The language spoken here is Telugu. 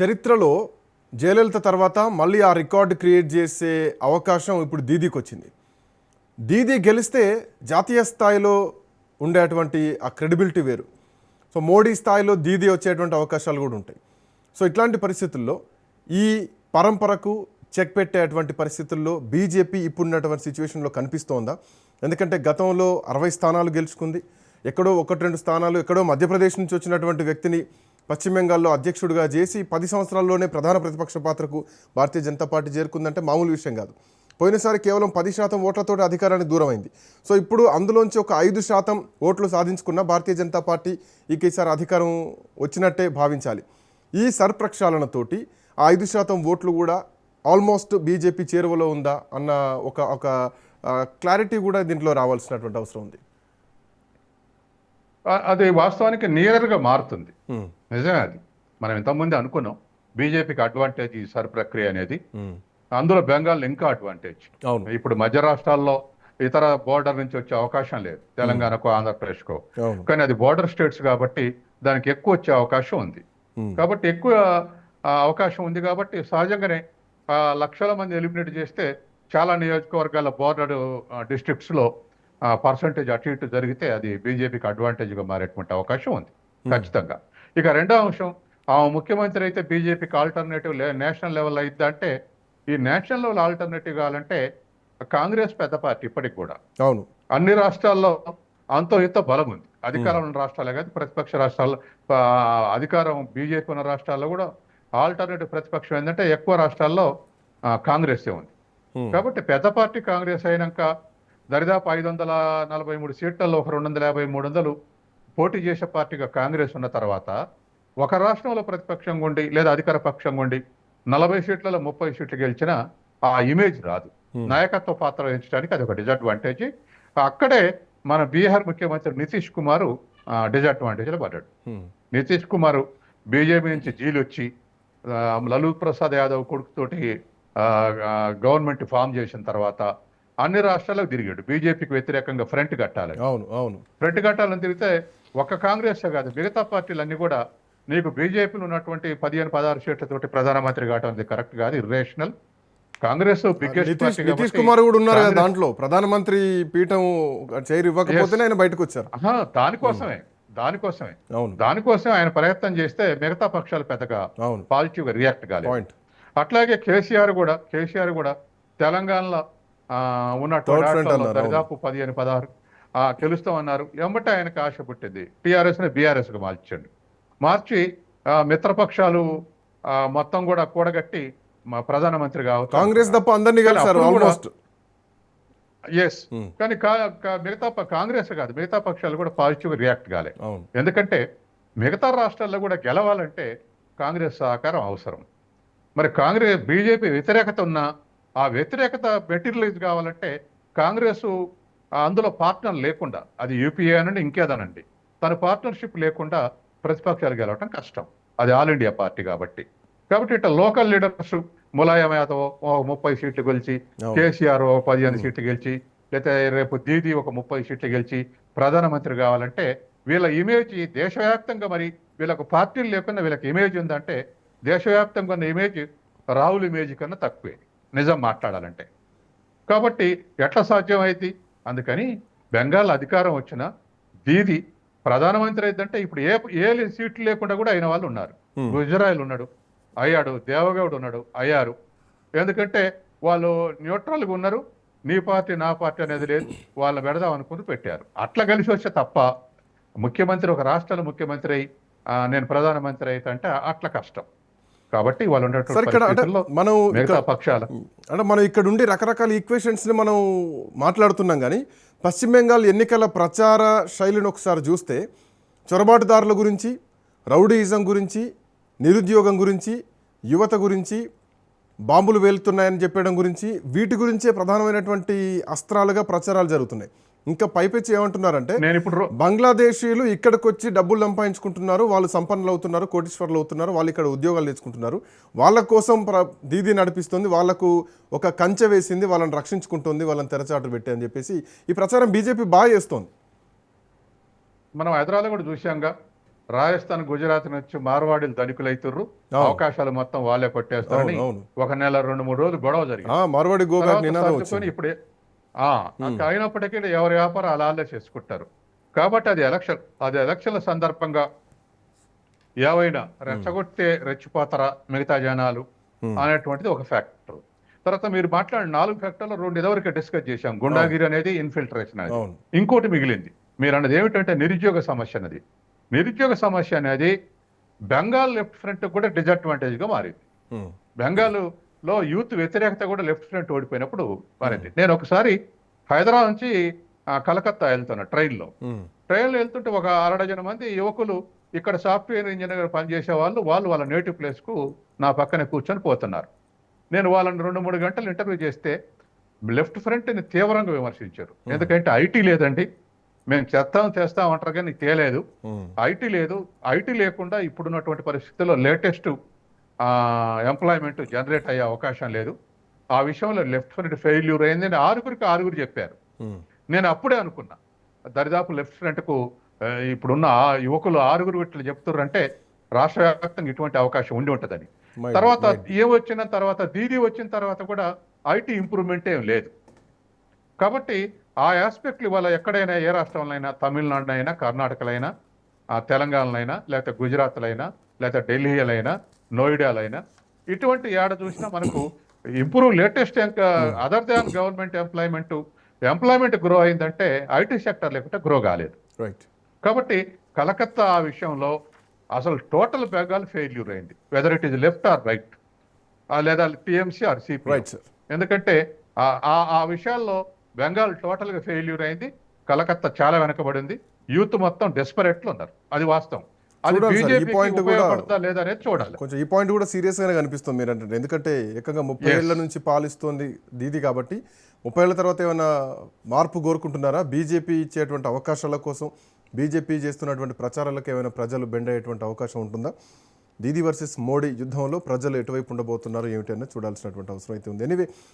చరిత్రలో జయలలిత తర్వాత మళ్ళీ ఆ రికార్డు క్రియేట్ చేసే అవకాశం ఇప్పుడు దీదీకి వచ్చింది. దీదీ గెలిస్తే జాతీయ స్థాయిలో ఉండేటువంటి ఆ క్రెడిబిలిటీ వేరు. సో మోడీ స్థాయిలో దీదీ వచ్చేటువంటి అవకాశాలు కూడా ఉంటాయి. సో ఇట్లాంటి పరిస్థితుల్లో ఈ పరంపరకు చెక్ పెట్టేటువంటి పరిస్థితుల్లో బీజేపీ ఇప్పుడున్నటువంటి సిచ్యువేషన్లో కనిపిస్తోందా? ఎందుకంటే గతంలో 60 స్థానాలు గెలుచుకుంది. ఎక్కడో 1-2 స్థానాలు ఎక్కడో మధ్యప్రదేశ్ నుంచి వచ్చినటువంటి వ్యక్తిని పశ్చిమ బెంగాల్లో అధ్యక్షుడిగా చేసి 10 సంవత్సరాల్లోనే ప్రధాన ప్రతిపక్ష పాత్రకు భారతీయ జనతా పార్టీ చేరుకుందంటే మామూలు విషయం కాదు. పోయినసారి కేవలం 10% ఓట్లతో అధికారానికి దూరమైంది. సో ఇప్పుడు అందులోంచి ఒక 5% ఓట్లు సాధించుకున్న భారతీయ జనతా పార్టీ ఈసారి అధికారం వచ్చినట్టే భావించాలి. ఈ సర్ప్రక్షాళనతోటి ఆ 5% ఓట్లు కూడా ఆల్మోస్ట్ బీజేపీ చేరువలో ఉందా అన్న ఒక క్లారిటీ కూడా దీంట్లో రావాల్సినటువంటి అవసరం ఉంది. అది వాస్తవానికి నియర్గా మారుతుంది. నిజమే, అది మనం ఇంతకుముందు అనుకున్నాం. బీజేపీకి అడ్వాంటేజ్ ఈ సర్ ప్రక్రియ అనేది. అందులో బెంగాల్ ఇంకా అడ్వాంటేజ్. ఇప్పుడు మధ్య రాష్ట్రాల్లో ఇతర బోర్డర్ నుంచి వచ్చే అవకాశం లేదు, తెలంగాణకు ఆంధ్రప్రదేశ్కో. కానీ అది బోర్డర్ స్టేట్స్ కాబట్టి దానికి ఎక్కువ వచ్చే అవకాశం ఉంది. కాబట్టి ఎక్కువ అవకాశం ఉంది కాబట్టి సహజంగానే లక్షల మంది ఎలిమినేట్ చేస్తే చాలా నియోజకవర్గాల బోర్డర్ డిస్ట్రిక్ట్స్లో పర్సంటేజ్ అటు ఇటు జరిగితే అది బీజేపీకి అడ్వాంటేజ్గా మారేటువంటి అవకాశం ఉంది ఖచ్చితంగా. ఇక రెండో అంశం, ముఖ్యమంత్రి అయితే బీజేపీకి ఆల్టర్నేటివ్ నేషనల్ లెవెల్ అయితే అంటే ఈ నేషనల్ లెవెల్ ఆల్టర్నేటివ్ కావాలంటే కాంగ్రెస్ పెద్ద పార్టీ ఇప్పటికి కూడా. అవును, అన్ని రాష్ట్రాల్లో అంతో ఇంతో బలం ఉంది. అధికారం ఉన్న రాష్ట్రాలే కాదు, ప్రతిపక్ష రాష్ట్రాల్లో అధికారం బీజేపీ ఉన్న రాష్ట్రాల్లో కూడా ఆల్టర్నేటివ్ ప్రతిపక్షం ఏంటంటే ఎక్కువ రాష్ట్రాల్లో కాంగ్రెసే ఉంది. కాబట్టి పెద్ద పార్టీ కాంగ్రెస్ అయినాక దరిదాపు 543 సీట్లలో ఒక 250-300 పోటీ చేసే పార్టీగా కాంగ్రెస్ ఉన్న తర్వాత ఒక రాష్ట్రంలో ప్రతిపక్షంగా ఉండి లేదా అధికార పక్షంగా ఉండి 40 సీట్లలో 30 సీట్లు గెలిచినా ఆ ఇమేజ్ రాదు. నాయకత్వ పాత్ర వహించడానికి అది ఒక డిజడ్వాంటేజ్. అక్కడే మన బీహార్ ముఖ్యమంత్రి నితీష్ కుమార్ డిజడ్వాంటేజ్లో పడ్డాడు. నితీష్ కుమార్ బీజేపీ నుంచి జీలు వచ్చి లాలూ ప్రసాద్ యాదవ్ కొడుకుతోటి గవర్నమెంట్ ఫామ్ చేసిన తర్వాత అన్ని రాష్ట్రాలకు తిరిగాడు. బీజేపీకి వ్యతిరేకంగా ఫ్రంట్ కట్టాలి. ఫ్రంట్ కట్టాలని తిరిగితే ఒక్క కాంగ్రెస్ కాదు, మిగతా పార్టీలన్నీ కూడా నీకు బీజేపీలో ఉన్నటువంటి 15-16 సీట్లతోటి ప్రధానమంత్రి కావడం కరెక్ట్ కాదు, ఇర్రేషనల్. కాంగ్రెస్ నితీష్ కుమార్ కూడా ఉన్నారు కదా దాంట్లో, ప్రధానమంత్రి పీఠం చైర్ ఇవ్వకపోతేనే ఆయన బయటకు వచ్చారు. దానికోసమే ఆయన ప్రయత్నం చేస్తే మిగతా పక్షాలు పెద్దగా పాజిటివ్ గా రియాక్ట్ కాలేదు. అట్లాగే కేసీఆర్ కూడా తెలంగాణలో ఉన్నటువంటి దాదాపు 15-16 గెలుస్తామన్నారు. వెంబట ఆయనకు ఆశ పుట్టింది, టీఆర్ఎస్ ని బీఆర్ఎస్ గా మార్చి మిత్రపక్షాలు మొత్తం కూడా కూడగట్టి ప్రధానమంత్రి కావచ్చు. కాంగ్రెస్ తప్ప అందరినీ కలిసారు ఆల్మోస్ట్. ఎస్, కానీ కాంగ్రెస్ కాదు, మిగతా పక్షాలు కూడా పాజిటివ్ రియాక్ట్ కాలే. ఎందుకంటే మిగతా రాష్ట్రాల్లో కూడా గెలవాలంటే కాంగ్రెస్ సహకారం అవసరం. మరి బీజేపీ వ్యతిరేకత ఉన్న ఆ వ్యతిరేకత మెటీరియలైజ్ కావాలంటే కాంగ్రెస్ అందులో పార్ట్నర్ లేకుండా, అది యూపీఏ అనండి ఇంకేదనండి, తన పార్ట్నర్షిప్ లేకుండా ప్రతిపక్షాలు గెలవటం కష్టం. అది ఆల్ ఇండియా పార్టీ కాబట్టి ఇట్లా లోకల్ లీడర్స్ ములాయం యాదవ్ 30 సీట్లు గెలిచి, కేసీఆర్ 15 సీట్లు గెలిచి, లేకపోతే రేపు దీదీ ఒక 30 సీట్లు గెలిచి ప్రధానమంత్రి కావాలంటే వీళ్ళ ఇమేజ్ దేశవ్యాప్తంగా, మరి వీళ్ళకు పార్టీలు లేకుండా వీళ్ళకి ఇమేజ్ ఉందంటే దేశవ్యాప్తంగా ఉన్న ఇమేజ్ రాహుల్ ఇమేజ్ కన్నా తక్కువే నిజం మాట్లాడాలంటే. కాబట్టి ఎట్లా సాధ్యమైంది? అందుకని బెంగాల్ అధికారం వచ్చిన దీదీ ప్రధానమంత్రి అయిద్దంటే ఇప్పుడు ఏ సీట్లు లేకుండా కూడా అయిన వాళ్ళు ఉన్నారు. గుజరాత్ ఉన్నాడు, అయ్యాడు. దేవగౌడ్ ఉన్నాడు, అయ్యారు. ఎందుకంటే వాళ్ళు న్యూట్రల్గా ఉన్నారు. నీ పార్టీ నా పార్టీ అనేది లేదు, వాళ్ళని పెడదాం అనుకుని పెట్టారు. అట్లా కలిసి వచ్చే తప్ప ముఖ్యమంత్రి ఒక రాష్ట్రాల ముఖ్యమంత్రి అయి నేను ప్రధానమంత్రి అయితే అంటే అట్లా కష్టం. కాబట్టి వాళ్ళు మనం ఇక్కడ ఉండి రకరకాల ఈక్వేషన్స్ని మనం మాట్లాడుతున్నాం. కానీ పశ్చిమ బెంగాల్ ఎన్నికల ప్రచార శైలిని ఒకసారి చూస్తే చొరబాటుదారుల గురించి, రౌడీయిజం గురించి, నిరుద్యోగం గురించి, యువత గురించి, బాంబులు వేలుతున్నాయని చెప్పడం గురించి, వీటి గురించే ప్రధానమైనటువంటి అస్త్రాలుగా ప్రచారాలు జరుగుతున్నాయి. ఇంకా పైపెచ్చి ఏమంటున్నారంటే బంగ్లాదేశీయులు ఇక్కడికి వచ్చి డబ్బులు సంపాదించుకుంటున్నారు, వాళ్ళు సంపన్నులు అవుతున్నారు, కోటీశ్వర్లు అవుతున్నారు, వాళ్ళు ఇక్కడ ఉద్యోగాలు తెచ్చుకుంటున్నారు, వాళ్ళ కోసం దీదీ నడిపిస్తుంది, వాళ్ళకు ఒక కంచె వేసింది, వాళ్ళని రక్షించుకుంటుంది, వాళ్ళని తెరచాటు పెట్టి అని చెప్పేసి ఈ ప్రచారం బీజేపీ బాగా చేస్తోంది. మనం హైదరాబాద్ కూడా చూసాంగా, రాజస్థాన్ గుజరాత్ నుంచి మార్వాడీలు ధనికులైతుర్రు, అవును. అవకాశాలు మొత్తం వాళ్ళే కొట్టేస్తారని అవును. ఒక నెల 2-3 రోజులు గొడవ జరిగింది. మార్వాడి గో బ్యాక్ తర్వాత నినాదం సర్దుకొని వచ్చింది. ఇప్పుడే అయినప్పటికీ ఎవరి వ్యాపారం అలా చేసుకుంటారు. కాబట్టి అది ఎలక్షన్ల సందర్భంగా ఏవైనా రెచ్చగొట్టే రెచ్చిపోతారా మిగతా జనాలు అనేటువంటిది ఒక ఫ్యాక్టర్. తర్వాత మీరు మాట్లాడిన 4 ఫ్యాక్టర్లు 2 ఇదివరకు డిస్కస్ చేశాం. గుండాగిరి అనేది, ఇన్ఫిల్ట్రేషన్ అనేది. అవును. ఇంకోటి మిగిలింది. మీరు అన్నది ఏమిటంటే నిరుద్యోగ సమస్య అనేది. నిరుద్యోగ సమస్య అనేది బెంగాల్ లెఫ్ట్ ఫ్రంట్ కూడా డిజడ్వాంటేజ్ గా మారింది. బెంగాల్లో యూత్ వ్యతిరేకత కూడా లెఫ్ట్ ఫ్రంట్ ఓడిపోయినప్పుడు మారింది. నేను ఒకసారి హైదరాబాద్ నుంచి కలకత్తా వెళ్తున్నా ట్రైన్లో వెళ్తుంటే ఒక 6 డజన్ మంది యువకులు ఇక్కడ సాఫ్ట్వేర్ ఇంజనీర్ పనిచేసే వాళ్ళు వాళ్ళ నేటివ్ ప్లేస్ కు నా పక్కనే కూర్చొని పోతున్నారు. నేను వాళ్ళని 2-3 గంటలు ఇంటర్వ్యూ చేస్తే లెఫ్ట్ ఫ్రంట్ ని తీవ్రంగా విమర్శించారు. ఎందుకంటే ఐటీ లేదండి, మేము చేస్తాం అంటారు కానీ తేలేదు. ఐటీ లేదు. ఐటీ లేకుండా ఇప్పుడున్నటువంటి పరిస్థితుల్లో లేటెస్ట్ ఎంప్లాయ్మెంట్ జనరేట్ అయ్యే అవకాశం లేదు. ఆ విషయంలో లెఫ్ట్ ఫ్రంట్ ఫెయిల్యూర్ అయిందని 6 చెప్పారు. నేను అప్పుడే అనుకున్నా దరిదాపు లెఫ్ట్ ఫ్రంట్ కు ఇప్పుడున్న యువకులు 6 ఇట్లా చెప్తున్నారంటే రాష్ట్ర వ్యాప్తంగా ఇటువంటి అవకాశం ఉండి ఉంటుందని. తర్వాత వచ్చిన తర్వాత దీదీ వచ్చిన తర్వాత కూడా ఐటీ ఇంప్రూవ్మెంట్ ఏం లేదు. కాబట్టి ఆ ఆస్పెక్ట్లు ఇవాళ ఎక్కడైనా ఏ రాష్ట్రంలో అయినా, తమిళనాడు అయినా, కర్ణాటకలో అయినా, తెలంగాణలో అయినా, లేకపోతే గుజరాత్లో అయినా, లేకపోతే ఢిల్లీలో అయినా, నోయిడాలో అయినా, ఇటువంటి ఏడ చూసినా మనకు improve latest other than government employment grow అయిందంటే ఐటీ సెక్టర్ లేకుంటే గ్రో కాలేదు. కాబట్టి కలకత్తా ఆ విషయంలో అసలు టోటల్ బెంగాల్ ఫెయిల్యూర్ అయింది, whether it is left or right, లేదా టీఎంసీ ఆర్ సిపి. ఎందుకంటే ఆ విషయాల్లో బెంగాల్ టోటల్ గా ఫెయిల్యూర్ అయింది. కలకత్తా చాలా వెనకబడింది. యూత్ మొత్తం డెస్పరేట్లు ఉన్నారు. అది వాస్తవం. అది బీజేపీ ఉపయోగపడతా లేదనేది చూడాలి. కొంచెం ఈ పాయింట్ కూడా సీరియస్ గానే కనిపిస్తుంది మీరు అంటే. ఎందుకంటే ఏకంగా 30 ఏళ్ల నుంచి పాలిస్తోంది దీది కాబట్టి 30 ఏళ్ల తర్వాత ఏమైనా మార్పు కోరుకుంటున్నారా? బీజేపీ ఇచ్చేటువంటి అవకాశాల కోసం, బీజేపీ చేస్తున్నటువంటి ప్రచారాలకు ఏమైనా ప్రజలు బెండ్ అయ్యేటువంటి అవకాశం ఉంటుందా? దీది వర్సెస్ మోడీ యుద్ధంలో ప్రజలు ఎటువైపు ఉండబోతున్నారు ఏమిటి అనేది చూడాల్సినటువంటి అవసరం అయితే ఉంది. ఎనీవే